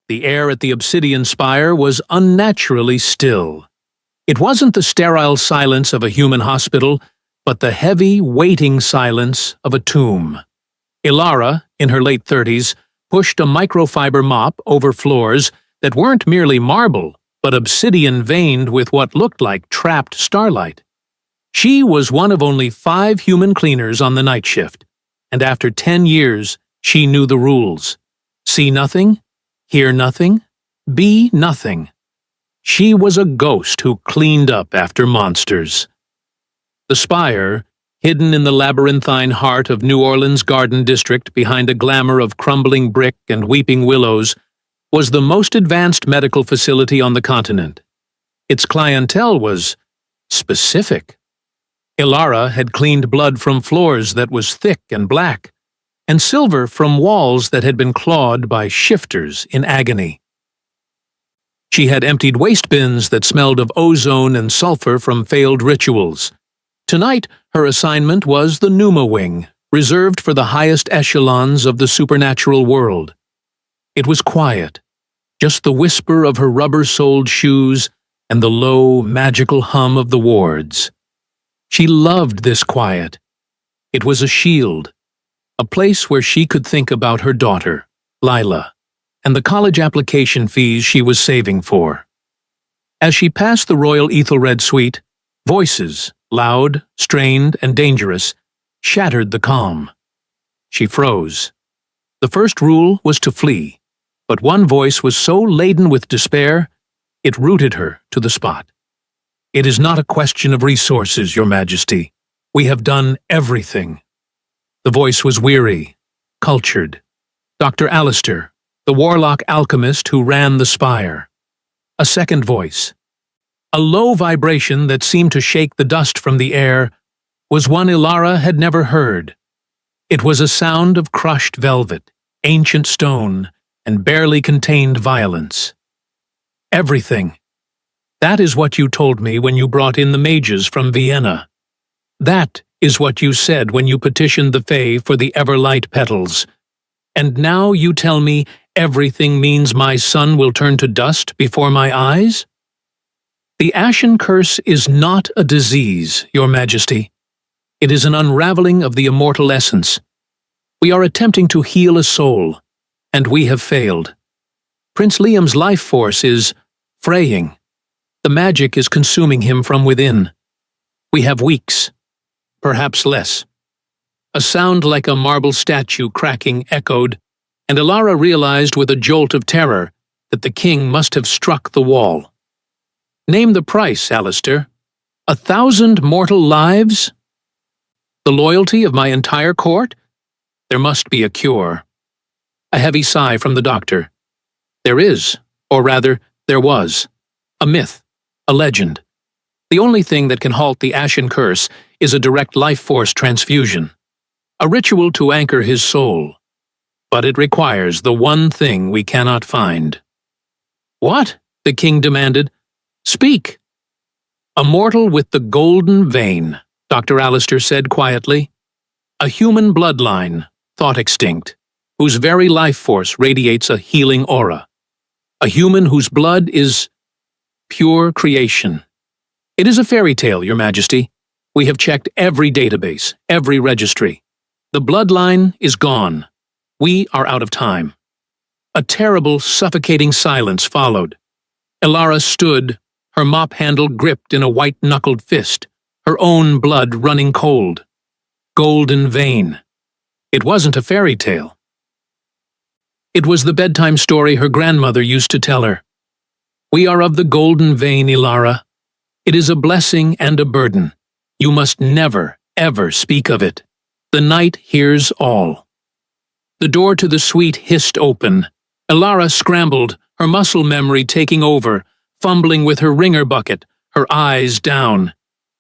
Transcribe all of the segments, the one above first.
the air at the obsidian spire was unnaturally still. It wasn't the sterile silence of a human hospital, but the heavy, waiting silence of a tomb. Ilara, in her late 30s, pushed a microfiber mop over floors that weren't merely marble, but obsidian veined with what looked like trapped starlight. She was one of only 5 human cleaners on the night shift, and after 10 years, she knew the rules. See nothing, hear nothing, be nothing. She was a ghost who cleaned up after monsters. The spire, hidden in the labyrinthine heart of New Orleans' Garden District behind a glamour of crumbling brick and weeping willows, was the most advanced medical facility on the continent. Its clientele was specific. Ilara had cleaned blood from floors that was thick and black, and silver from walls that had been clawed by shifters in agony. She had emptied waste bins that smelled of ozone and sulfur from failed rituals. Tonight, her assignment was the Pneuma Wing, reserved for the highest echelons of the supernatural world. It was quiet, just the whisper of her rubber-soled shoes and the low, magical hum of the wards. She loved this quiet. It was a shield, a place where she could think about her daughter, Lila, and the college application fees she was saving for. As she passed the Royal Ethelred suite, voices, loud, strained, and dangerous, shattered the calm. She froze. The first rule was to flee, but one voice was so laden with despair, it rooted her to the spot. "It is not a question of resources, Your Majesty. We have done everything." The voice was weary, cultured. Dr. Alistair, the warlock alchemist who ran the spire. A second voice, a low vibration that seemed to shake the dust from the air, was one Ilara had never heard. It was a sound of crushed velvet, ancient stone, and barely contained violence. "Everything. That is what you told me when you brought in the mages from Vienna. That is what you said when you petitioned the Fae for the Everlight petals. And now you tell me everything means my son will turn to dust before my eyes? The Ashen Curse is not a disease, Your Majesty. It is an unraveling of the immortal essence. We are attempting to heal a soul, and we have failed. Prince Liam's life force is fraying. The magic is consuming him from within. We have weeks, perhaps less." A sound like a marble statue cracking echoed, and Ilara realized with a jolt of terror that the king must have struck the wall. "Name the price, Alistair. 1,000 mortal lives? The loyalty of my entire court? There must be a cure." A heavy sigh from the doctor. "There is, or rather, there was. A myth, a legend. The only thing that can halt the Ashen Curse is a direct life force transfusion. A ritual to anchor his soul. But it requires the one thing we cannot find." "What?" the king demanded. "Speak." "A mortal with the golden vein," Dr. Alistair said quietly. "A human bloodline, thought extinct, whose very life force radiates a healing aura. A human whose blood is pure creation. It is a fairy tale, Your Majesty. We have checked every database, every registry. The bloodline is gone. We are out of time." A terrible, suffocating silence followed. Ilara stood, her mop handle gripped in a white-knuckled fist, her own blood running cold. Golden vein. It wasn't a fairy tale. It was the bedtime story her grandmother used to tell her. "We are of the golden vein, Ilara. It is a blessing and a burden. You must never, ever speak of it. The night hears all." The door to the suite hissed open. Ilara scrambled, her muscle memory taking over, fumbling with her ringer bucket, her eyes down.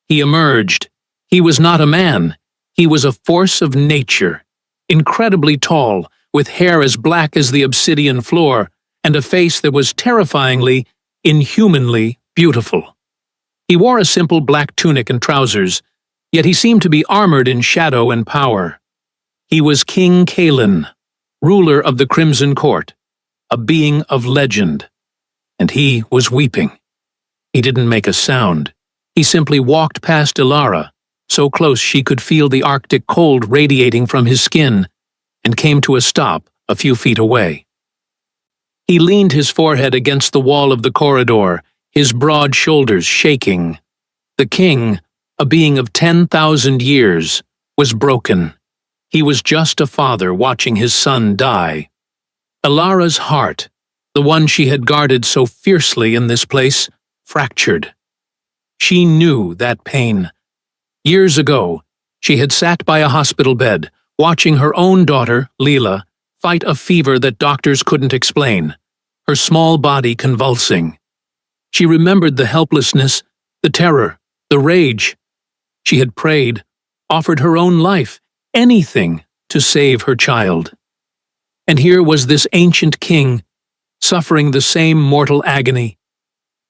He emerged. He was not a man. He was a force of nature, incredibly tall, with hair as black as the obsidian floor, and a face that was terrifyingly, inhumanly beautiful. He wore a simple black tunic and trousers, yet he seemed to be armored in shadow and power. He was King Kalin, ruler of the Crimson Court, a being of legend. And he was weeping. He didn't make a sound. He simply walked past Ilara, so close she could feel the Arctic cold radiating from his skin, and came to a stop a few feet away. He leaned his forehead against the wall of the corridor, his broad shoulders shaking. The king, a being of 10,000 years, was broken. He was just a father watching his son die. Ilara's heart, the one she had guarded so fiercely in this place, fractured. She knew that pain. Years ago, she had sat by a hospital bed, watching her own daughter, Leela, fight a fever that doctors couldn't explain, her small body convulsing. She remembered the helplessness, the terror, the rage. She had prayed, offered her own life, anything to save her child. And here was this ancient king, suffering the same mortal agony.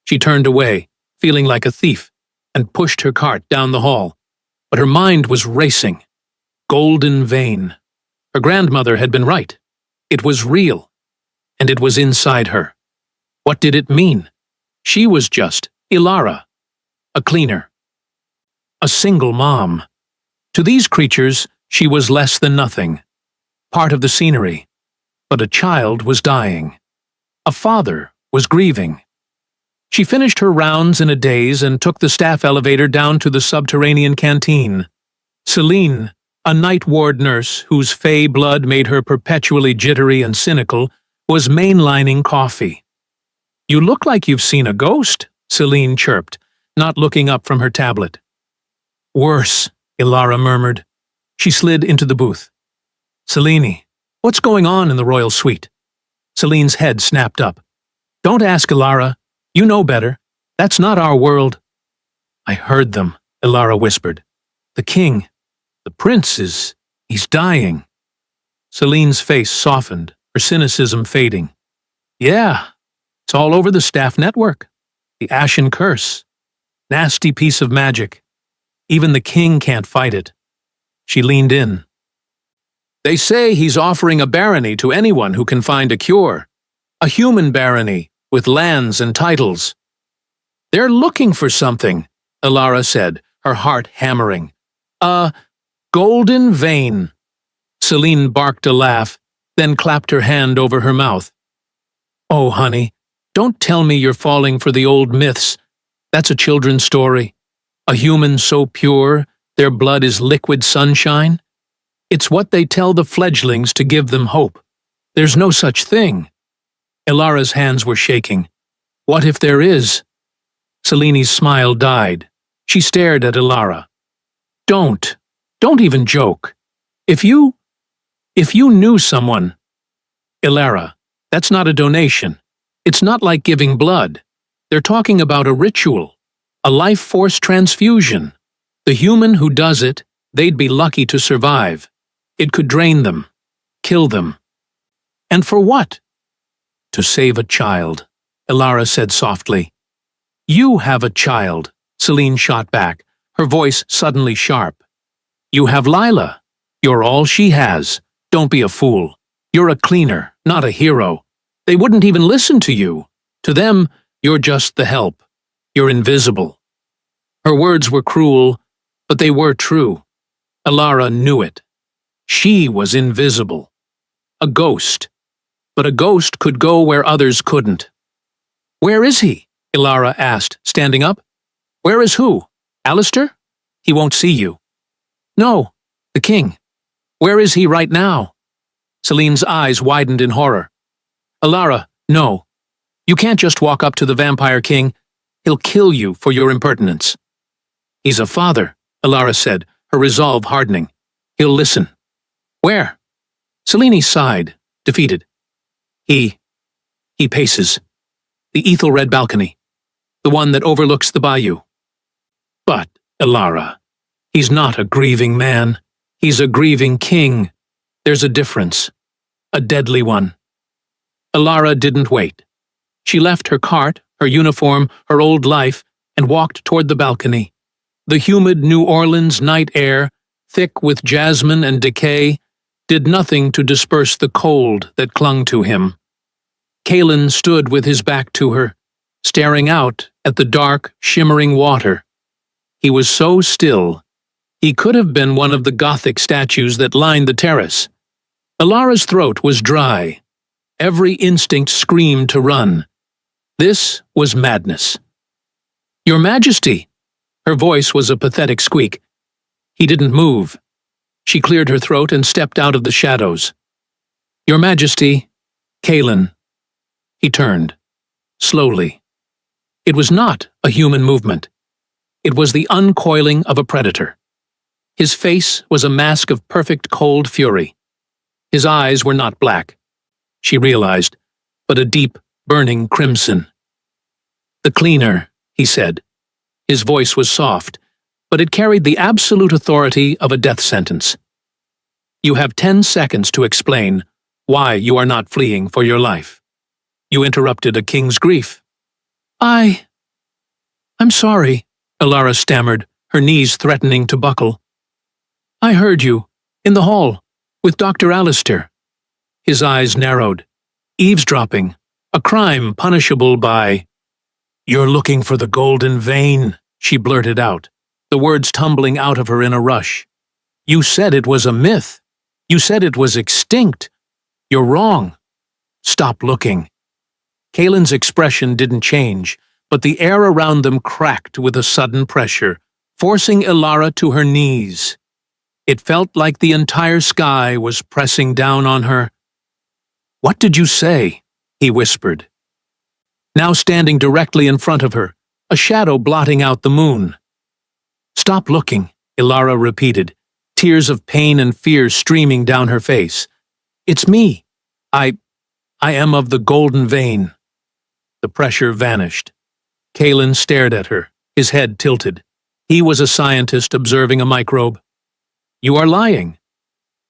She turned away, feeling like a thief, and pushed her cart down the hall. But her mind was racing. Golden vein. Her grandmother had been right. It was real, and it was inside her. What did it mean? She was just Ilara, a cleaner, a single mom. To these creatures, she was less than nothing, part of the scenery. But a child was dying. A father was grieving. She finished her rounds in a daze and took the staff elevator down to the subterranean canteen. Celine, a night ward nurse whose fey blood made her perpetually jittery and cynical, was mainlining coffee. "You look like you've seen a ghost," Celine chirped, not looking up from her tablet. "Worse," Ilara murmured. She slid into the booth. "Selene, what's going on in the royal suite?" Celine's head snapped up. "Don't ask Ilara. You know better. That's not our world." "I heard them," Ilara whispered. "The king, the prince he's dying." Celine's face softened, her cynicism fading. "Yeah, it's all over the staff network. The Ashen Curse. Nasty piece of magic. Even the king can't fight it." She leaned in. "They say he's offering a barony to anyone who can find a cure. A human barony, with lands and titles." "They're looking for something," Ilara said, her heart hammering. "A golden vein." Celine barked a laugh, then clapped her hand over her mouth. "Oh, honey, don't tell me you're falling for the old myths. That's a children's story. A human so pure, their blood is liquid sunshine. It's what they tell the fledglings to give them hope. There's no such thing." Ilara's hands were shaking. "What if there is?" Celine's smile died. She stared at Ilara. Don't even joke. If you knew someone..." "Ilara, that's not a donation. It's not like giving blood. They're talking about a ritual, a life force transfusion. The human who does it, they'd be lucky to survive. It could drain them, kill them. And for what?" "To save a child," Ilara said softly. "You have a child," Celine shot back, her voice suddenly sharp. "You have Lila. You're all she has. Don't be a fool. You're a cleaner, not a hero. They wouldn't even listen to you. To them, you're just the help. You're invisible." Her words were cruel, but they were true. Ilara knew it. She was invisible. A ghost. But a ghost could go where others couldn't. "Where is he?" Ilara asked, standing up. "Where is who? Alistair? He won't see you." "No, the king. Where is he right now?" Celine's eyes widened in horror. "Ilara, no. You can't just walk up to the vampire king. He'll kill you for your impertinence." "He's a father," Ilara said, her resolve hardening. "He'll listen." "Where?" Selene sighed, defeated. He paces. The Ethelred balcony. The one that overlooks the bayou." "But, Ilara, he's not a grieving man. He's a grieving king. There's a difference. A deadly one." Ilara didn't wait. She left her cart, her uniform, her old life, and walked toward the balcony. The humid New Orleans night air, thick with jasmine and decay, did nothing to disperse the cold that clung to him. Kalen stood with his back to her, staring out at the dark, shimmering water. He was so still. He could have been one of the Gothic statues that lined the terrace. Alara's throat was dry. Every instinct screamed to run. This was madness. "Your Majesty!" Her voice was a pathetic squeak. He didn't move. She cleared her throat and stepped out of the shadows. "Your Majesty, Kalen." He turned, slowly. It was not a human movement. It was the uncoiling of a predator. His face was a mask of perfect cold fury. His eyes were not black, she realized, but a deep, burning crimson. "The cleaner," he said. His voice was soft, but it carried the absolute authority of a death sentence. "You have 10 seconds to explain why you are not fleeing for your life." You interrupted a king's grief. I'm sorry," Alara stammered, her knees threatening to buckle. "I heard you, in the hall, with Dr. Alistair." His eyes narrowed. "Eavesdropping, a crime punishable by—" "You're looking for the golden vein," she blurted out, the words tumbling out of her in a rush. "You said it was a myth. You said it was extinct. You're wrong. Stop looking." Kalen's expression didn't change, but the air around them cracked with a sudden pressure, forcing Alara to her knees. It felt like the entire sky was pressing down on her. "What did you say?" he whispered. Now standing directly in front of her, a shadow blotting out the moon. "Stop looking," Alara repeated, tears of pain and fear streaming down her face. "It's me. I am of the golden vein." The pressure vanished. Kalen stared at her, his head tilted. He was a scientist observing a microbe. "You are lying."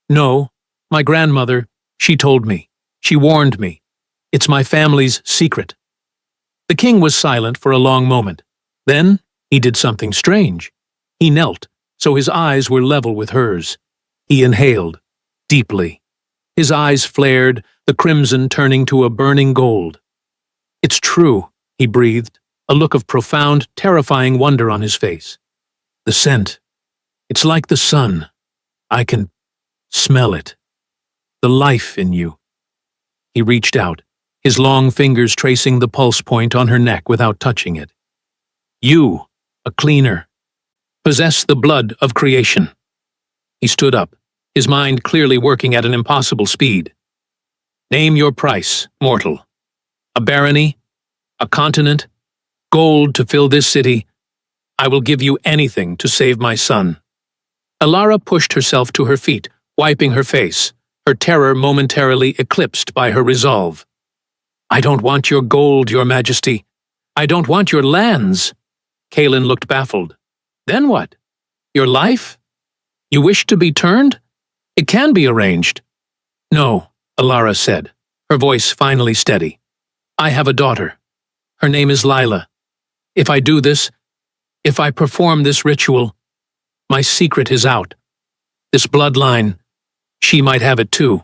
"No, my grandmother, she told me. She warned me. It's my family's secret." The king was silent for a long moment. Then he did something strange. He knelt, so his eyes were level with hers. He inhaled, deeply. His eyes flared, the crimson turning to a burning gold. "It's true," he breathed, a look of profound, terrifying wonder on his face. "The scent. It's like the sun. I can smell it. The life in you." He reached out, his long fingers tracing the pulse point on her neck without touching it. "You, a cleaner, possess the blood of creation." He stood up, his mind clearly working at an impossible speed. "Name your price, mortal. A barony, a continent, gold to fill this city. I will give you anything to save my son." Alara pushed herself to her feet, wiping her face, her terror momentarily eclipsed by her resolve. "I don't want your gold, your majesty. I don't want your lands." Kalen looked baffled. "Then what? Your life? You wish to be turned? It can be arranged." "No," Alara said, her voice finally steady. "I have a daughter. Her name is Lila. If I do this, if I perform this ritual, my secret is out. This bloodline, she might have it too.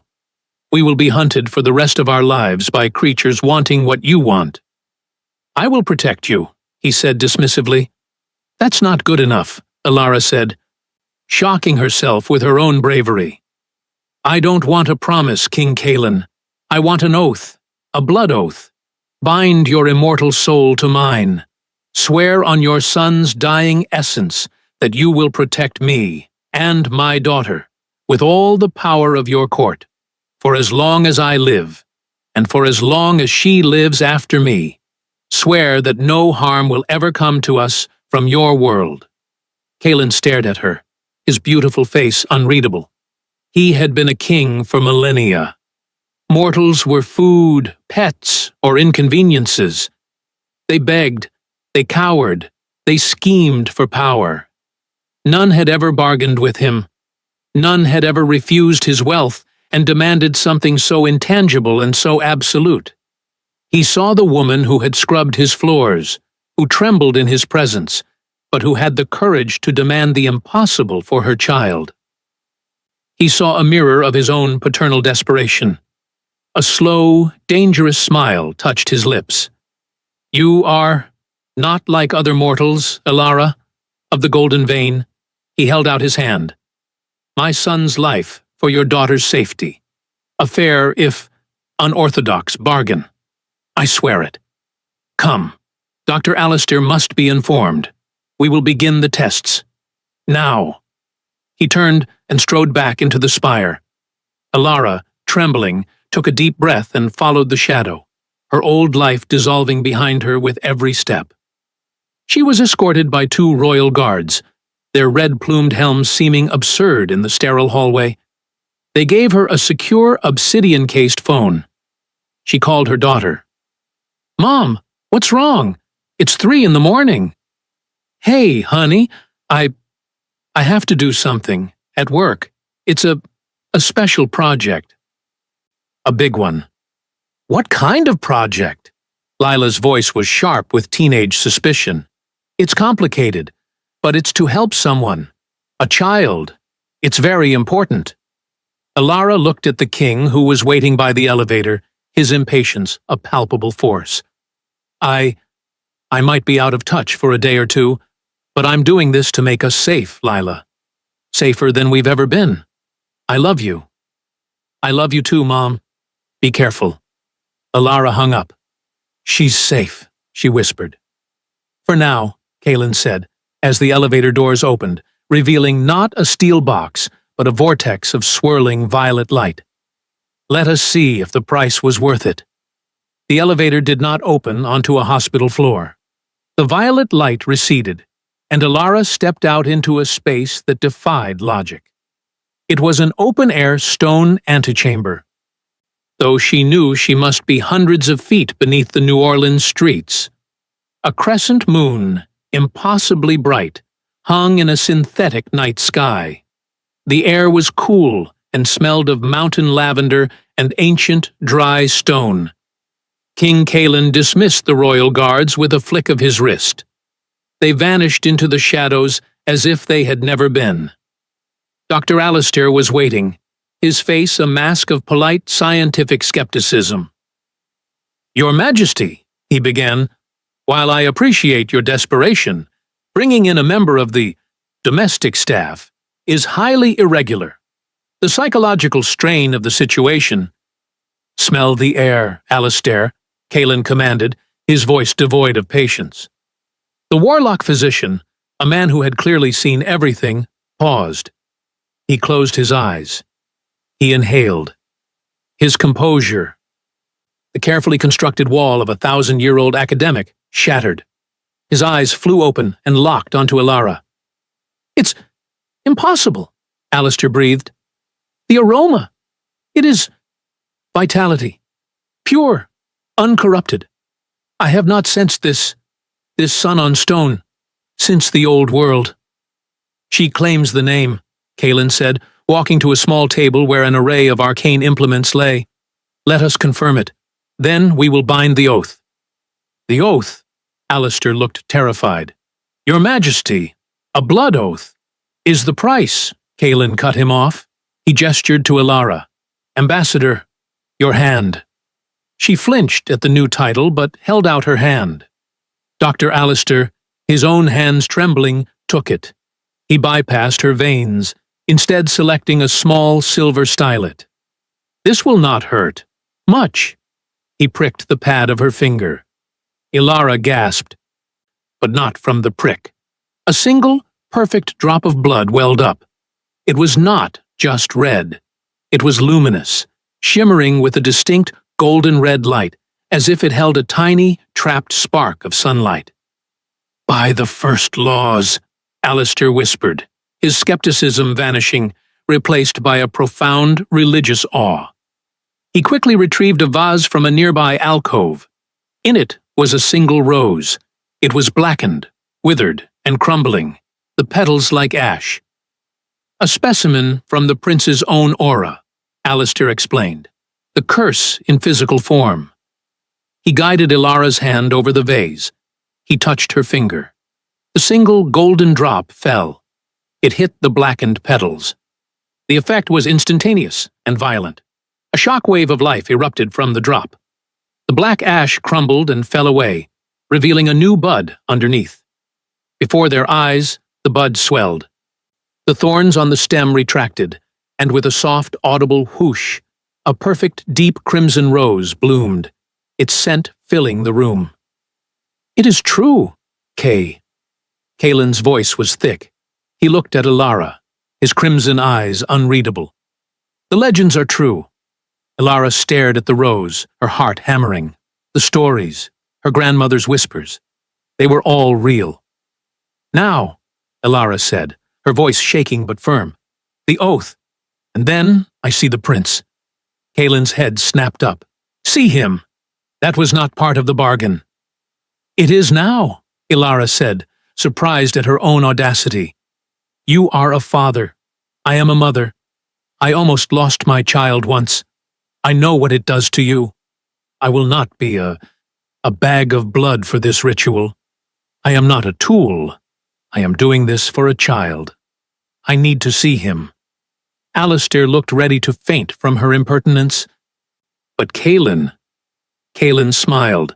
We will be hunted for the rest of our lives by creatures wanting what you want." "I will protect you," he said dismissively. "That's not good enough," Alara said, shocking herself with her own bravery. "I don't want a promise, King Kalen. I want an oath, a blood oath. Bind your immortal soul to mine. Swear on your son's dying essence that you will protect me and my daughter with all the power of your court, for as long as I live, and for as long as she lives after me. Swear that no harm will ever come to us from your world." Kalen stared at her, his beautiful face unreadable. He had been a king for millennia. Mortals were food, pets, or inconveniences. They begged, they cowered, they schemed for power. None had ever bargained with him. None had ever refused his wealth and demanded something so intangible and so absolute. He saw the woman who had scrubbed his floors, who trembled in his presence, but who had the courage to demand the impossible for her child. He saw a mirror of his own paternal desperation. A slow, dangerous smile touched his lips. "You are not like other mortals, Elara, of the golden vein." He held out his hand. "My son's life for your daughter's safety. A fair, if unorthodox, bargain. I swear it. Come, Dr. Alistair must be informed. We will begin the tests. Now." He turned and strode back into the spire. Elara, trembling, took a deep breath and followed the shadow, her old life dissolving behind her with every step. She was escorted by 2 royal guards, their red-plumed helms seeming absurd in the sterile hallway. They gave her a secure, obsidian-cased phone. She called her daughter. "Mom, what's wrong? It's 3 in the morning." "Hey, honey, I have to do something, at work. It's a special project." "A big one." "What kind of project?" Lila's voice was sharp with teenage suspicion. "It's complicated, but it's to help someone. A child. It's very important." Elara looked at the king, who was waiting by the elevator, his impatience a palpable force. I might be out of touch for a day or 2, but I'm doing this to make us safe, Lila. Safer than we've ever been. I love you." "I love you too, Mom. Be careful." Elara hung up. "She's safe," she whispered. "For now," Kaelin said, as the elevator doors opened, revealing not a steel box, but a vortex of swirling violet light. "Let us see if the price was worth it." The elevator did not open onto a hospital floor. The violet light receded, and Elara stepped out into a space that defied logic. It was an open-air stone antechamber, though she knew she must be hundreds of feet beneath the New Orleans streets. A crescent moon, impossibly bright, hung in a synthetic night sky. The air was cool and smelled of mountain lavender and ancient, dry stone. King Kaelin dismissed the royal guards with a flick of his wrist. They vanished into the shadows as if they had never been. Dr. Alistair was waiting, his face a mask of polite scientific skepticism. "Your Majesty," he began, "while I appreciate your desperation, bringing in a member of the domestic staff is highly irregular. The psychological strain of the situation—" "Smell the air, Alistair," Kaelin commanded, his voice devoid of patience. The warlock physician, a man who had clearly seen everything, paused. He closed his eyes. He inhaled. His composure. The carefully constructed wall of a 1,000-year-old academic shattered. His eyes flew open and locked onto Elara. "It's impossible," Alistair breathed. "The aroma. It is vitality. Pure, uncorrupted. I have not sensed this sun on stone, since the old world." "She claims the name," Kaelin said, walking to a small table where an array of arcane implements lay. "Let us confirm it. Then we will bind the oath." "The oath?" Alistair looked terrified. "Your Majesty, a blood oath." "Is the price," Kaelin cut him off. He gestured to Elara. "Ambassador, your hand." She flinched at the new title, but held out her hand. Dr. Alistair, his own hands trembling, took it. He bypassed her veins, instead selecting a small silver stylet. "This will not hurt. Much." He pricked the pad of her finger. Elara gasped, but not from the prick. A single, perfect drop of blood welled up. It was not just red. It was luminous, shimmering with a distinct golden-red light, as if it held a tiny, trapped spark of sunlight. "By the first laws," Alistair whispered, his skepticism vanishing, replaced by a profound religious awe. He quickly retrieved a vase from a nearby alcove. In it was a single rose. It was blackened, withered, and crumbling, the petals like ash. "A specimen from the prince's own aura," Alistair explained. "The curse in physical form." He guided Elara's hand over the vase. He touched her finger. The single golden drop fell. It hit the blackened petals. The effect was instantaneous and violent. A shock wave of life erupted from the drop. The black ash crumbled and fell away, revealing a new bud underneath. Before their eyes, the bud swelled. The thorns on the stem retracted, and with a soft, audible whoosh, a perfect, deep crimson rose bloomed, its scent filling the room. "It is true, Kay." Kaelin's voice was thick. He looked at Elara, his crimson eyes unreadable. "The legends are true." Elara stared at the rose, her heart hammering. The stories, her grandmother's whispers, they were all real. "Now," Elara said, her voice shaking but firm, "the oath, and then I see the prince." Kaelin's head snapped up. "See him! That was not part of the bargain." "It is now," Elara said, surprised at her own audacity. "You are a father. I am a mother. I almost lost my child once. I know what it does to you. I will not be a bag of blood for this ritual. I am not a tool. I am doing this for a child. I need to see him." Alistair looked ready to faint from her impertinence. But Kaelin smiled,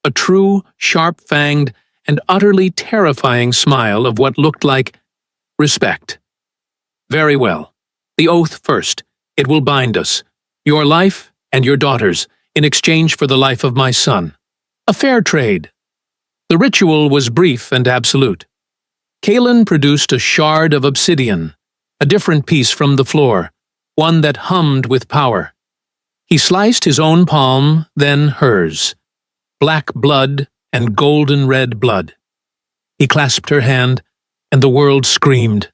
a true, sharp-fanged, and utterly terrifying smile of what looked like respect. "Very well. The oath first. It will bind us, your life and your daughter's, in exchange for the life of my son. A fair trade." The ritual was brief and absolute. Kaelin produced a shard of obsidian, a different piece from the floor, one that hummed with power. He sliced his own palm, then hers. Black blood and golden red blood. He clasped her hand, and the world screamed.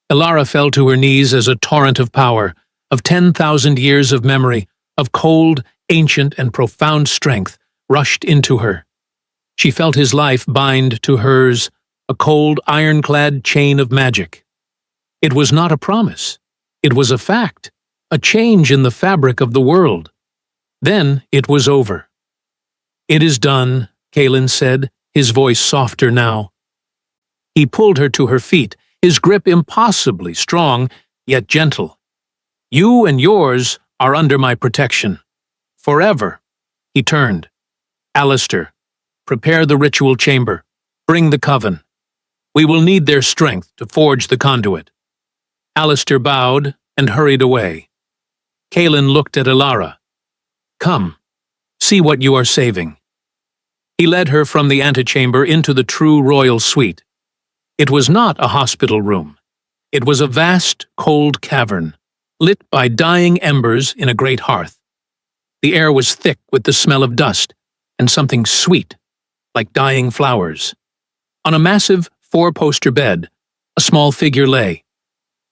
Elara fell to her knees as a torrent of power, of 10,000 years of memory, of cold, ancient, and profound strength, rushed into her. She felt his life bind to hers, a cold, ironclad chain of magic. It was not a promise. It was a fact, a change in the fabric of the world. Then it was over. "It is done," Kaelin said, his voice softer now. He pulled her to her feet, his grip impossibly strong, yet gentle. "You and yours are under my protection. Forever." He turned. "Alistair, prepare the ritual chamber. Bring the coven. We will need their strength to forge the conduit." Alistair bowed and hurried away. Kaelin looked at Elara. "Come, see what you are saving." He led her from the antechamber into the true royal suite. It was not a hospital room. It was a vast, cold cavern, lit by dying embers in a great hearth. The air was thick with the smell of dust and something sweet, like dying flowers. On a massive, four-poster bed, a small figure lay.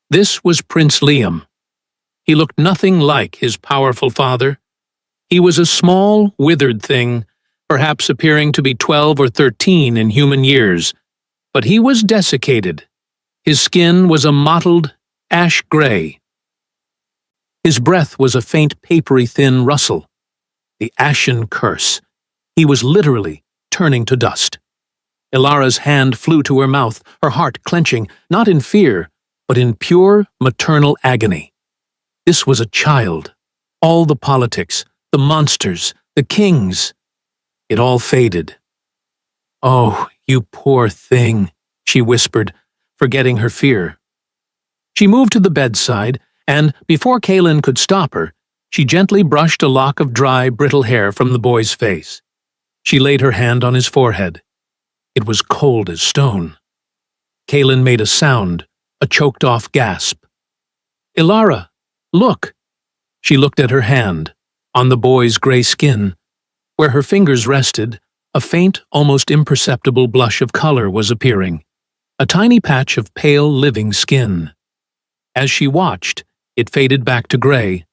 This was Prince Liam. He looked nothing like his powerful father. He was a small, withered thing, perhaps appearing to be 12 or 13 in human years, but he was desiccated. His skin was a mottled, ash-gray. His breath was a faint, papery-thin rustle. The ashen curse. He was literally turning to dust. Elara's hand flew to her mouth, her heart clenching, not in fear, but in pure maternal agony. This was a child. All the politics, the monsters, the kings. It all faded. "Oh, you poor thing," she whispered, forgetting her fear. She moved to the bedside, and, before Kaelin could stop her, she gently brushed a lock of dry, brittle hair from the boy's face. She laid her hand on his forehead. It was cold as stone. Kaelin made a sound, a choked-off gasp. "Elara, look!" She looked at her hand, on the boy's gray skin. Where her fingers rested, a faint, almost imperceptible blush of color was appearing, a tiny patch of pale, living skin. As she watched, it faded back to gray,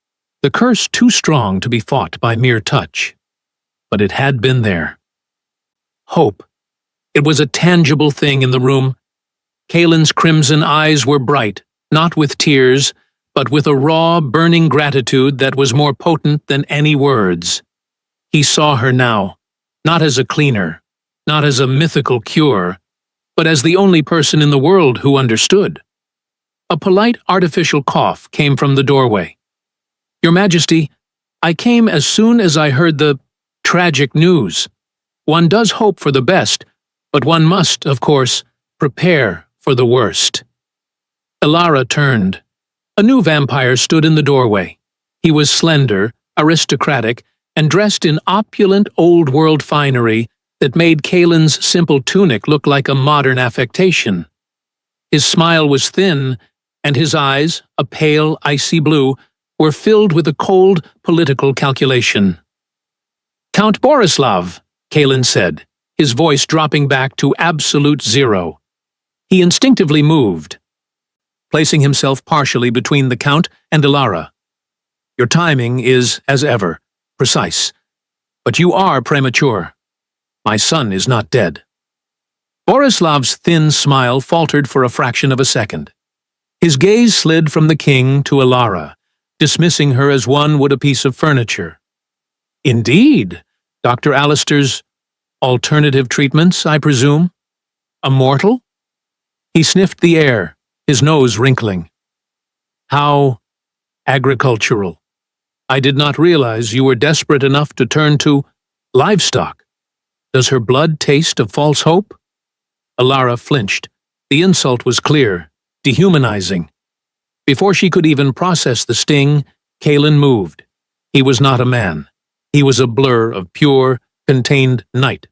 the curse too strong to be fought by mere touch. But it had been there. Hope. It was a tangible thing in the room. Kaelin's crimson eyes were bright, not with tears, but with a raw, burning gratitude that was more potent than any words. He saw her now, not as a cleaner, not as a mythical cure, but as the only person in the world who understood. A polite artificial cough came from the doorway. Your Majesty, I came as soon as I heard the tragic news. One does hope for the best, but one must, of course, prepare for the worst. Elara turned. A new vampire stood in the doorway. He was slender, aristocratic, and dressed in opulent old-world finery that made Kaelin's simple tunic look like a modern affectation. His smile was thin, and his eyes, a pale, icy blue, were filled with a cold political calculation. "Count Borislav," Kaelin said, his voice dropping back to absolute zero. He instinctively moved, placing himself partially between the Count and Elara. "Your timing is, as ever, precise, but you are premature. My son is not dead." Borislav's thin smile faltered for a fraction of a second. His gaze slid from the king to Elara, dismissing her as one would a piece of furniture. "Indeed, Dr. Alistair's alternative treatments, I presume? A mortal?" He sniffed the air, his nose wrinkling. "How agricultural. I did not realize you were desperate enough to turn to livestock. Does her blood taste of false hope?" Elara flinched. The insult was clear, dehumanizing. Before she could even process the sting, Kaelin moved. He was not a man. He was a blur of pure, contained night.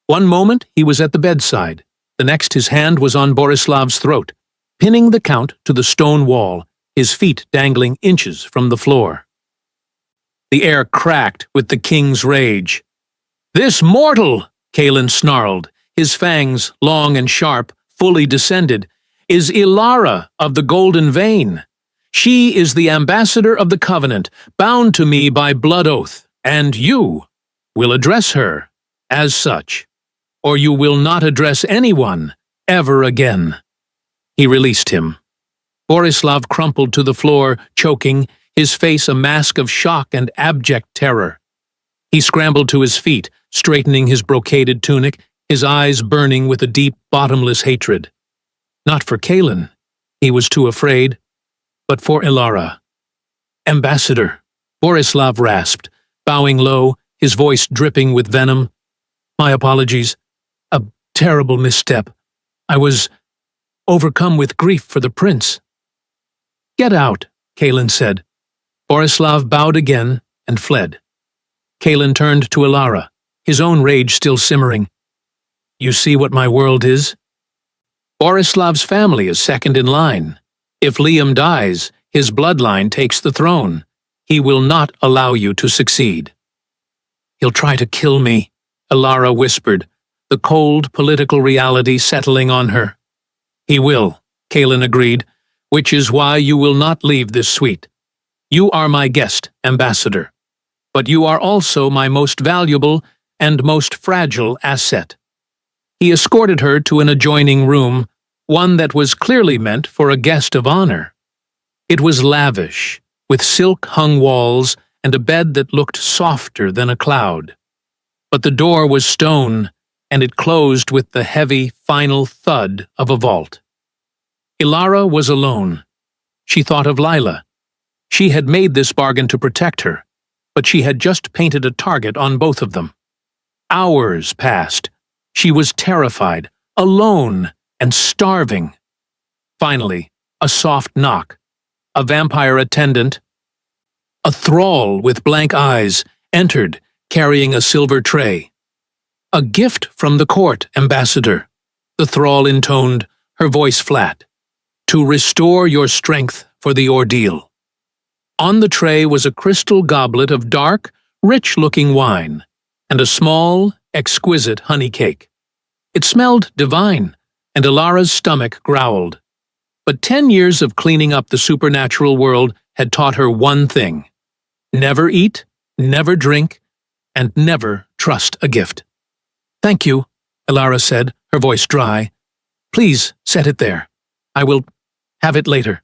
One moment he was at the bedside, the next his hand was on Borislav's throat, pinning the Count to the stone wall, his feet dangling inches from the floor. The air cracked with the king's rage. "This mortal," Kaelin snarled, his fangs, long and sharp, fully descended, "is Elara of the Golden Vein. She is the ambassador of the Covenant, bound to me by blood oath, and you will address her as such, or you will not address anyone ever again." He released him. Borislav crumpled to the floor, choking, his face a mask of shock and abject terror. He scrambled to his feet, straightening his brocaded tunic, his eyes burning with a deep, bottomless hatred. Not for Kaelin, he was too afraid, but for Elara. "Ambassador," Borislav rasped, bowing low, his voice dripping with venom. "My apologies. A terrible misstep. I was overcome with grief for the prince." "Get out," Kaelin said. Borislav bowed again and fled. Kaelin turned to Elara, his own rage still simmering. "You see what my world is? Borislav's family is second in line. If Liam dies, his bloodline takes the throne. He will not allow you to succeed." "He'll try to kill me," Elara whispered, the cold political reality settling on her. "He will," Kaelin agreed, "which is why you will not leave this suite. You are my guest, ambassador, but you are also my most valuable and most fragile asset." He escorted her to an adjoining room, one that was clearly meant for a guest of honor. It was lavish, with silk-hung walls and a bed that looked softer than a cloud. But the door was stone, and it closed with the heavy, final thud of a vault. Elara was alone. She thought of Lila. She had made this bargain to protect her, but she had just painted a target on both of them. Hours passed. She was terrified, alone, and starving. Finally, a soft knock. A vampire attendant, a thrall with blank eyes, entered, carrying a silver tray. "A gift from the court, ambassador," the thrall intoned, her voice flat, "to restore your strength for the ordeal." On the tray was a crystal goblet of dark, rich-looking wine, and a small, exquisite honey cake. It smelled divine, and Elara's stomach growled. But 10 years of cleaning up the supernatural world had taught her one thing: never eat, never drink, and never trust a gift. "Thank you," Elara said, her voice dry. "Please set it there. I will have it later."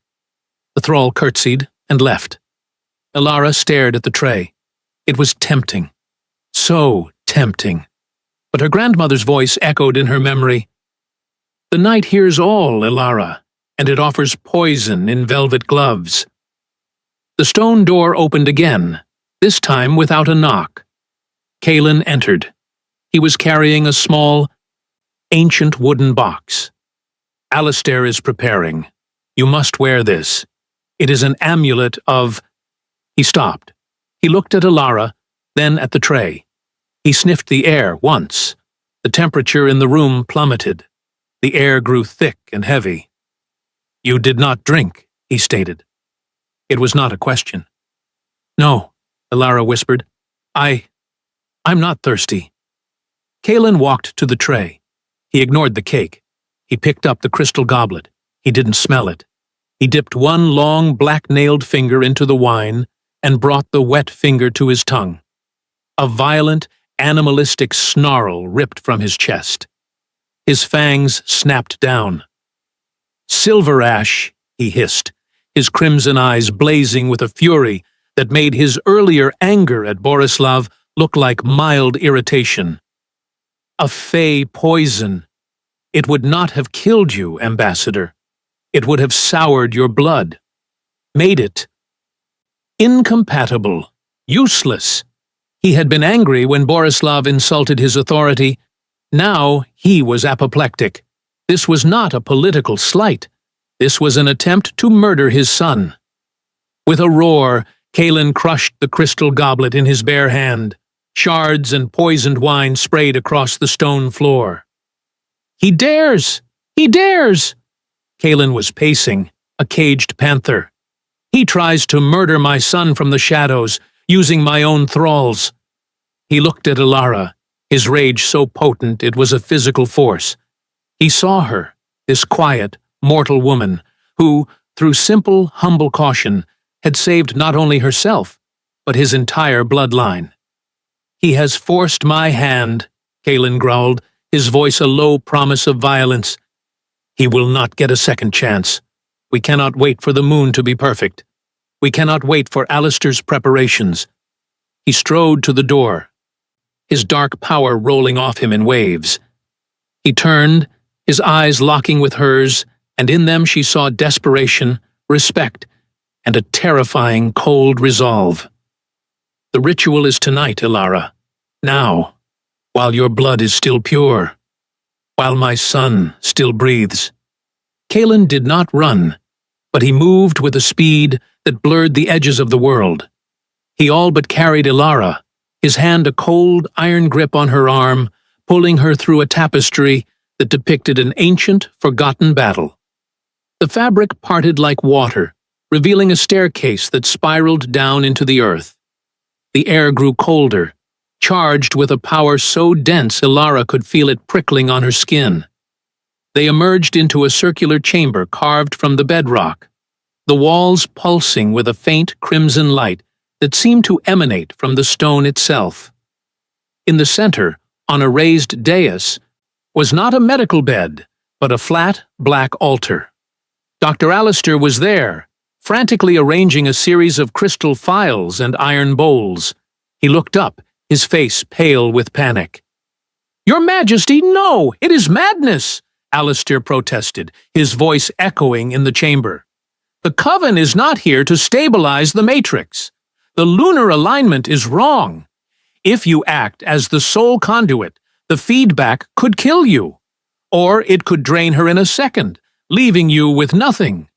The thrall curtsied and left. Elara stared at the tray. It was tempting. So tempting. But her grandmother's voice echoed in her memory. "The night hears all, Elara, and it offers poison in velvet gloves." The stone door opened again, this time without a knock. Kaelin entered. He was carrying a small, ancient wooden box. "Alistair is preparing. You must wear this. It is an amulet of—" He stopped. He looked at Alara, then at the tray. He sniffed the air once. The temperature in the room plummeted. The air grew thick and heavy. "You did not drink," he stated. It was not a question. "No," Alara whispered. I'm not thirsty." Kaelin walked to the tray. He ignored the cake. He picked up the crystal goblet. He didn't smell it. He dipped one long, black-nailed finger into the wine and brought the wet finger to his tongue. A violent, animalistic snarl ripped from his chest. His fangs snapped down. "Silver ash," he hissed, his crimson eyes blazing with a fury that made his earlier anger at Borislav look like mild irritation. "A fey poison. It would not have killed you, Ambassador. It would have soured your blood. Made it incompatible. Useless." He had been angry when Borislav insulted his authority. Now he was apoplectic. This was not a political slight. This was an attempt to murder his son. With a roar, Kaelin crushed the crystal goblet in his bare hand. Shards and poisoned wine sprayed across the stone floor. "He dares! He dares!" Kaelin was pacing, a caged panther. "He tries to murder my son from the shadows, using my own thralls." He looked at Alara, his rage so potent it was a physical force. He saw her, this quiet, mortal woman, who, through simple, humble caution, had saved not only herself, but his entire bloodline. "He has forced my hand," Kaelin growled, his voice a low promise of violence. "He will not get a second chance. We cannot wait for the moon to be perfect. We cannot wait for Alistair's preparations." He strode to the door, his dark power rolling off him in waves. He turned, his eyes locking with hers, and in them she saw desperation, respect, and a terrifying, cold resolve. "The ritual is tonight, Alara. Now, while your blood is still pure, while my son still breathes." Kaelin did not run, but he moved with a speed that blurred the edges of the world. He all but carried Alara, his hand a cold, iron grip on her arm, pulling her through a tapestry that depicted an ancient, forgotten battle. The fabric parted like water, revealing a staircase that spiraled down into the earth. The air grew colder, charged with a power so dense Alara could feel it prickling on her skin. They emerged into a circular chamber carved from the bedrock, the walls pulsing with a faint crimson light that seemed to emanate from the stone itself. In the center, on a raised dais, was not a medical bed, but a flat, black altar. Dr. Alistair was there, frantically arranging a series of crystal phials and iron bowls. He looked up, his face pale with panic. "Your Majesty, no! It is madness!" Alistair protested, his voice echoing in the chamber. "The Coven is not here to stabilize the Matrix. The lunar alignment is wrong. If you act as the sole conduit, the feedback could kill you. Or it could drain her in a second, leaving you with nothing."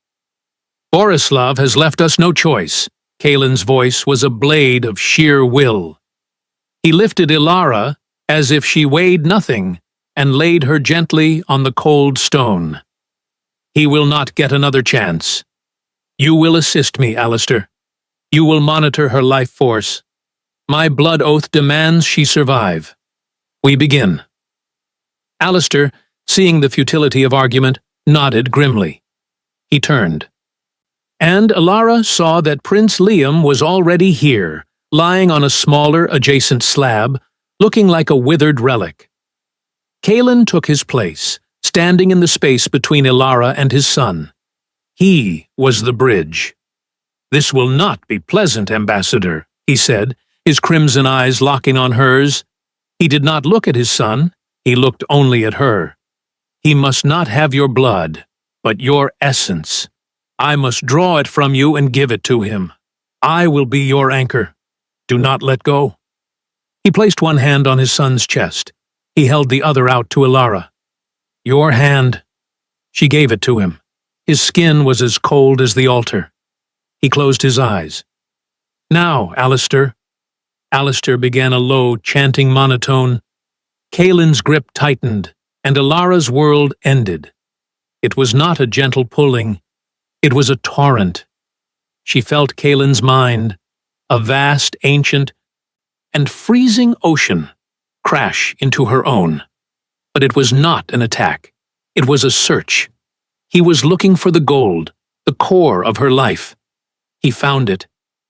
"Borislav has left us no choice." Kaelin's voice was a blade of sheer will. He lifted Alara as if she weighed nothing and laid her gently on the cold stone. "He will not get another chance. You will assist me, Alistair. You will monitor her life force. My blood oath demands she survive. We begin." Alistair, seeing the futility of argument, nodded grimly. He turned. And Alara saw that Prince Liam was already here, lying on a smaller adjacent slab, looking like a withered relic. Kaelin took his place, standing in the space between Alara and his son. He was the bridge. "This will not be pleasant, Ambassador," he said, his crimson eyes locking on hers. He did not look at his son, he looked only at her. "He must not have your blood, but your essence. I must draw it from you and give it to him." I will be your anchor. Do not let go." He placed one hand on his son's chest. He held the other out to Elara. "Your hand." She gave it to him. His skin was as cold as the altar. He closed his eyes. "Now, Alistair." Alistair began a low, chanting monotone. Kaelin's grip tightened, and Elara's world ended. It was not a gentle pulling. It was a torrent. She felt Kaelin's mind, a vast, ancient, and freezing ocean, crash into her own. But it was not an attack. It was a search. He was looking for the gold, the core of her life. He found it,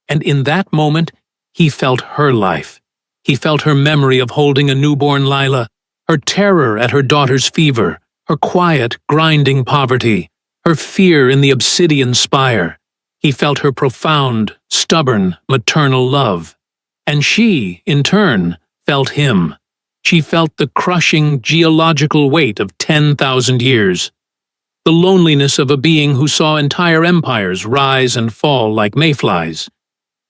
and in that moment, he felt her life. He felt her memory of holding a newborn Lila, her terror at her daughter's fever, her quiet, grinding poverty, her fear in the obsidian spire. He felt her profound, stubborn, maternal love. And she, in turn, felt him. She felt the crushing geological weight of 10,000 years. The loneliness of a being who saw entire empires rise and fall like mayflies.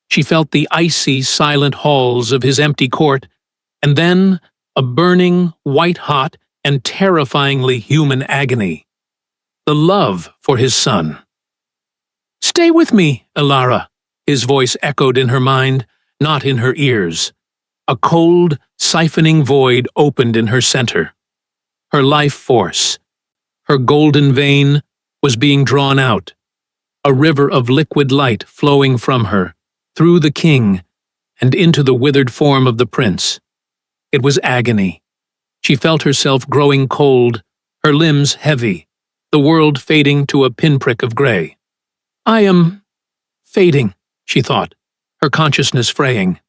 She felt the icy, silent halls of his empty court, and then a burning, white-hot, and terrifyingly human agony. The love for his son. "Stay with me, Elara," his voice echoed in her mind, not in her ears. A cold, siphoning void opened in her center. Her life force, her golden vein, was being drawn out, a river of liquid light flowing from her, through the king, and into the withered form of the prince. It was agony. She felt herself growing cold, her limbs heavy, the world fading to a pinprick of gray. "I am fading," she thought, her consciousness fraying.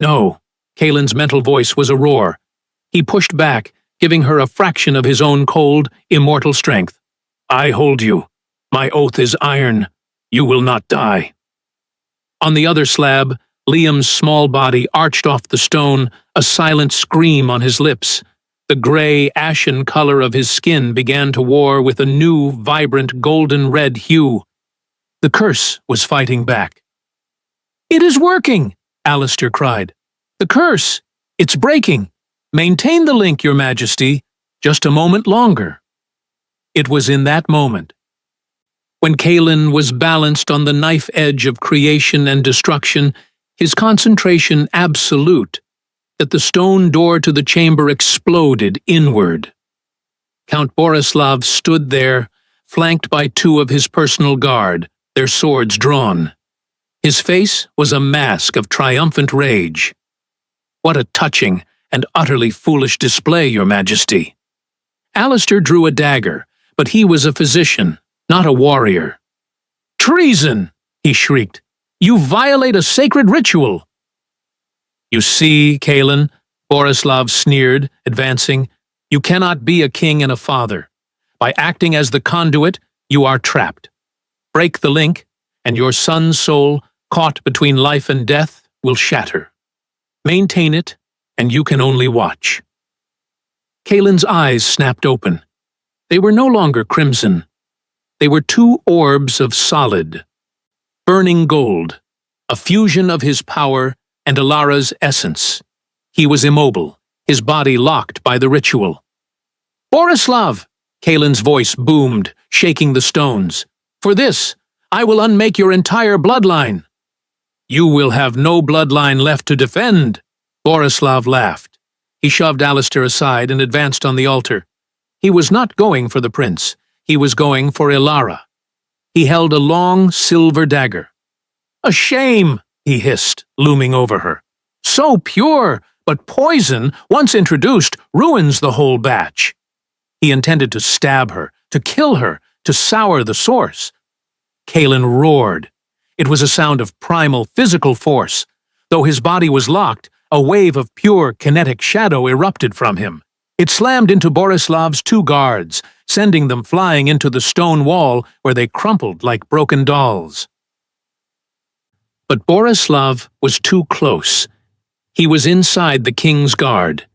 No, Kaelin's mental voice was a roar. He pushed back, giving her a fraction of his own cold, immortal strength. "I hold you. My oath is iron. You will not die." On the other slab, Liam's small body arched off the stone, a silent scream on his lips. The gray, ashen color of his skin began to war with a new, vibrant, golden-red hue. The curse was fighting back. "It is working!" Alistair cried. "The curse! It's breaking! Maintain the link, Your Majesty. Just a moment longer." It was in that moment, when Kaelin was balanced on the knife edge of creation and destruction, his concentration absolute, that the stone door to the chamber exploded inward. Count Borislav stood there, flanked by two of his personal guard, their swords drawn. His face was a mask of triumphant rage. "What a touching and utterly foolish display, Your Majesty." Alistair drew a dagger, but he was a physician, not a warrior. "Treason!" he shrieked. "You violate a sacred ritual!" "You see, Kaelin," Borislav sneered, advancing, "you cannot be a king and a father. By acting as the conduit, you are trapped. Break the link, and your son's soul, caught between life and death, will shatter. Maintain it, and you can only watch." Kaelin's eyes snapped open. They were no longer crimson. They were two orbs of solid, burning gold, a fusion of his power and Elara's essence. He was immobile, his body locked by the ritual. "Borislav!" Kaelin's voice boomed, shaking the stones. "For this, I will unmake your entire bloodline." "You will have no bloodline left to defend," Borislav laughed. He shoved Alistair aside and advanced on the altar. He was not going for the prince. He was going for Elara. He held a long silver dagger. "A shame!" he hissed, looming over her. "So pure, but poison, once introduced, ruins the whole batch." He intended to stab her, to kill her, to sour the source. Kaelin roared. It was a sound of primal physical force. Though his body was locked, a wave of pure kinetic shadow erupted from him. It slammed into Borislav's two guards, sending them flying into the stone wall where they crumpled like broken dolls. But Borislav was too close. He was inside the king's guard.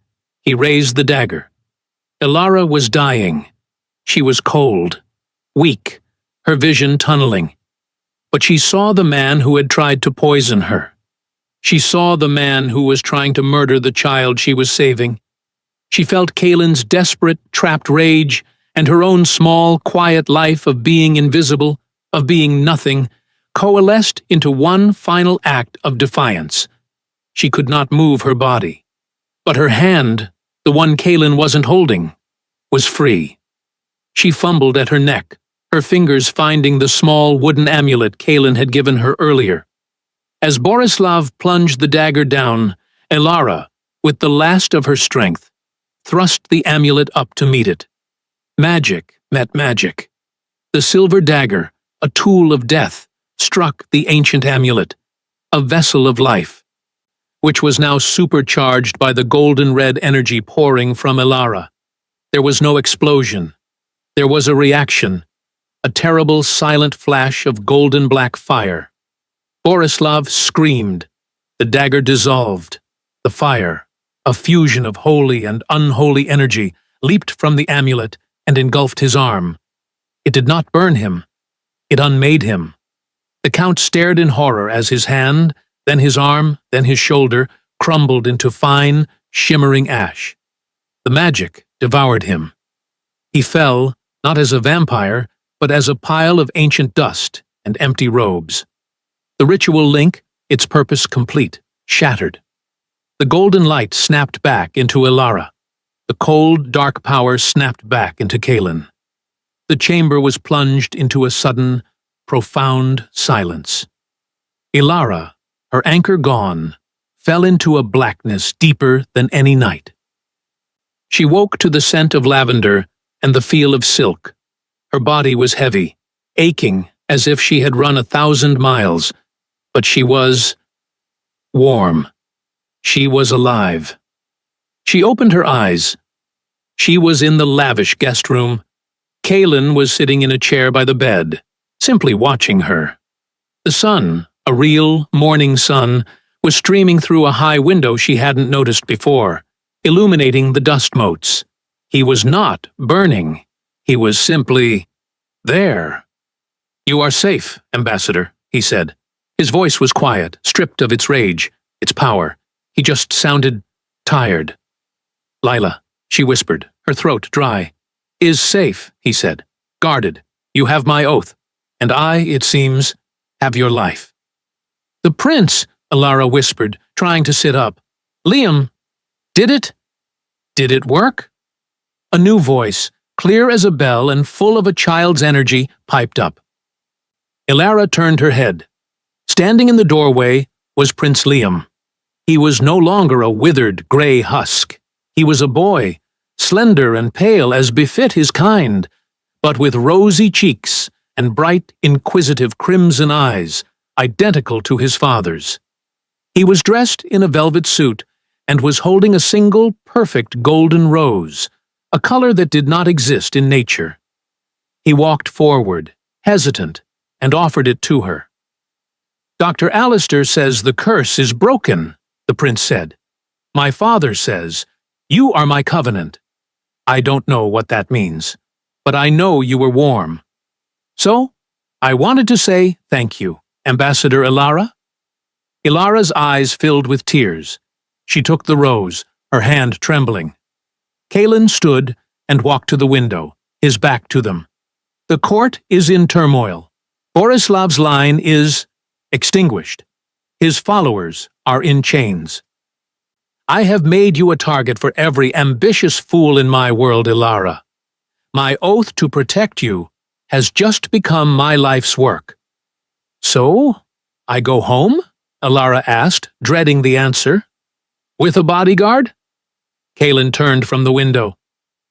He raised the dagger. Elara was dying. She was cold, weak, her vision tunneling. But she saw the man who had tried to poison her. She saw the man who was trying to murder the child she was saving. She felt Kaylin's desperate, trapped rage and her own small, quiet life of being invisible, of being nothing, coalesced into one final act of defiance. She could not move her body. But her hand, the one Kaylin wasn't holding, was free. She fumbled at her neck, her fingers finding the small wooden amulet Kaylin had given her earlier. As Borislav plunged the dagger down, Elara, with the last of her strength, thrust the amulet up to meet it. Magic met magic. The silver dagger, a tool of death, struck the ancient amulet, a vessel of life, which was now supercharged by the golden-red energy pouring from Elara. There was no explosion. There was a reaction, a terrible silent flash of golden-black fire. Borislav screamed. The dagger dissolved. The fire, a fusion of holy and unholy energy, leaped from the amulet and engulfed his arm. It did not burn him. It unmade him. The Count stared in horror as his hand, then his arm, then his shoulder, crumbled into fine, shimmering ash. The magic devoured him. He fell, not as a vampire, but as a pile of ancient dust and empty robes. The ritual link, its purpose complete, shattered. The golden light snapped back into Elara. The cold, dark power snapped back into Kaylin. The chamber was plunged into a sudden, profound silence. Elara, her anchor gone, fell into a blackness deeper than any night. She woke to the scent of lavender and the feel of silk. Her body was heavy, aching as if she had run 1,000 miles, but she was warm. She was alive. She opened her eyes. She was in the lavish guest room. Kaylin was sitting in a chair by the bed, simply watching her. The sun, a real morning sun, was streaming through a high window she hadn't noticed before, illuminating the dust motes. He was not burning. He was simply there. "You are safe, Ambassador," he said. His voice was quiet, stripped of its rage, its power. He just sounded tired. "Lila," she whispered, her throat dry. "Is safe," he said. "Guarded. You have my oath. And I, it seems, have your life." "The prince," Elara whispered, trying to sit up. "Liam, did it work?" A new voice, clear as a bell and full of a child's energy, piped up. Elara turned her head. Standing in the doorway was Prince Liam. He was no longer a withered, grey husk. He was a boy, slender and pale as befit his kind, but with rosy cheeks and bright, inquisitive crimson eyes, identical to his father's. He was dressed in a velvet suit and was holding a single, perfect golden rose, a color that did not exist in nature. He walked forward, hesitant, and offered it to her. "Dr. Alistair says the curse is broken," the prince said. "My father says, you are my covenant. I don't know what that means, but I know you were warm. So, I wanted to say thank you, Ambassador Elara." Ilara's eyes filled with tears. She took the rose, her hand trembling. Kaylin stood and walked to the window, his back to them. "The court is in turmoil. Borislav's line is extinguished. His followers are in chains. I have made you a target for every ambitious fool in my world, Elara. My oath to protect you has just become my life's work." "So, I go home?" Elara asked, dreading the answer. "With a bodyguard?" Kaylin turned from the window.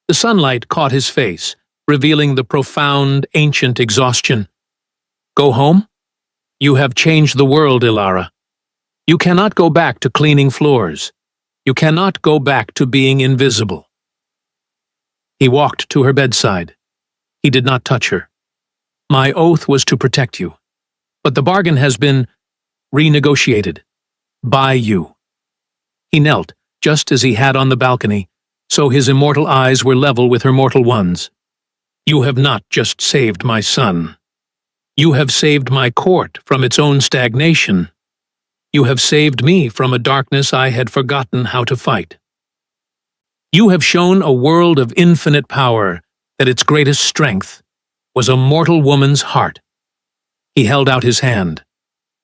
The sunlight caught his face, revealing the profound, ancient exhaustion. "Go home? You have changed the world, Elara. You cannot go back to cleaning floors. You cannot go back to being invisible." He walked to her bedside. He did not touch her. "My oath was to protect you, but the bargain has been renegotiated. By you." He knelt, just as he had on the balcony, so his immortal eyes were level with her mortal ones. "You have not just saved my son. You have saved my court from its own stagnation. You have saved me from a darkness I had forgotten how to fight. You have shown a world of infinite power that its greatest strength was a mortal woman's heart. He held out his hand,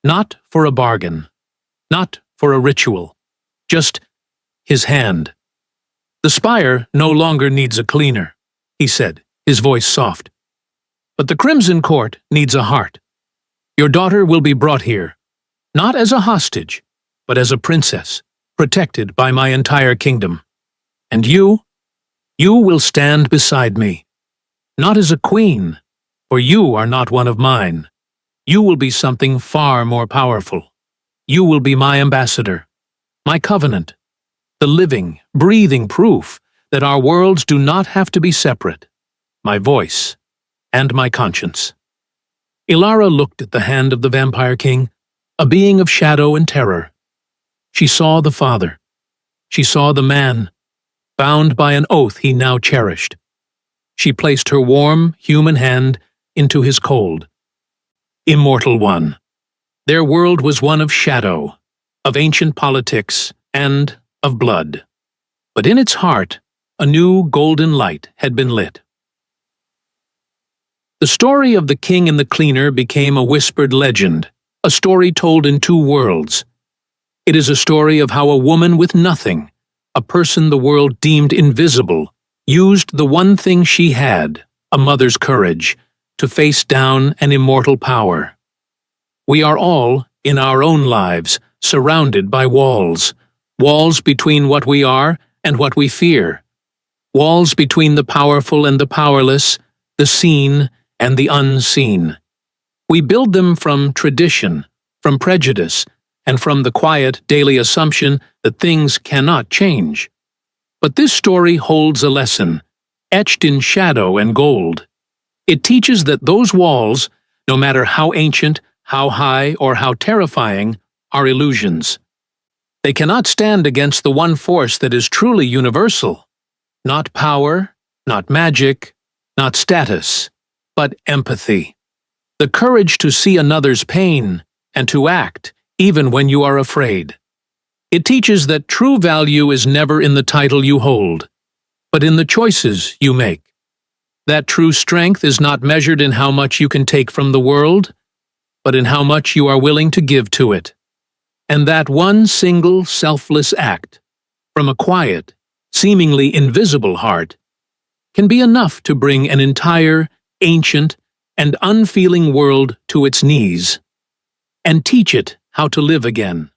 not for a bargain, not for a ritual, just his hand. The spire no longer needs a cleaner, he said, his voice soft. But the Crimson Court needs a heart. Your daughter will be brought here, not as a hostage, but as a princess, protected by my entire kingdom. And you will stand beside me, not as a queen, for you are not one of mine. You will be something far more powerful. You will be my ambassador, my covenant, the living, breathing proof that our worlds do not have to be separate, my voice and my conscience. Ilara looked at the hand of the Vampire King, a being of shadow and terror. She saw the father. She saw the man, bound by an oath he now cherished. She placed her warm, human hand into his cold. Immortal one. Their world was one of shadow, of ancient politics, and of blood. But in its heart, a new golden light had been lit. The story of the king and the cleaner became a whispered legend, a story told in two worlds. It is a story of how a woman with nothing, a person the world deemed invisible, used the one thing she had, a mother's courage, to face down an immortal power. We are all, in our own lives, surrounded by walls, walls between what we are and what we fear, walls between the powerful and the powerless, the seen and the unseen. We build them from tradition, from prejudice, and from the quiet daily assumption that things cannot change. But this story holds a lesson, etched in shadow and gold. It teaches that those walls, no matter how ancient, how high, or how terrifying, are illusions. They cannot stand against the one force that is truly universal. Not power, not magic, not status, but empathy. The courage to see another's pain and to act, even when you are afraid. It teaches that true value is never in the title you hold, but in the choices you make. That true strength is not measured in how much you can take from the world, but in how much you are willing to give to it. And that one single selfless act, from a quiet, seemingly invisible heart, can be enough to bring an entire, ancient, and unfeeling world to its knees, and teach it how to live again.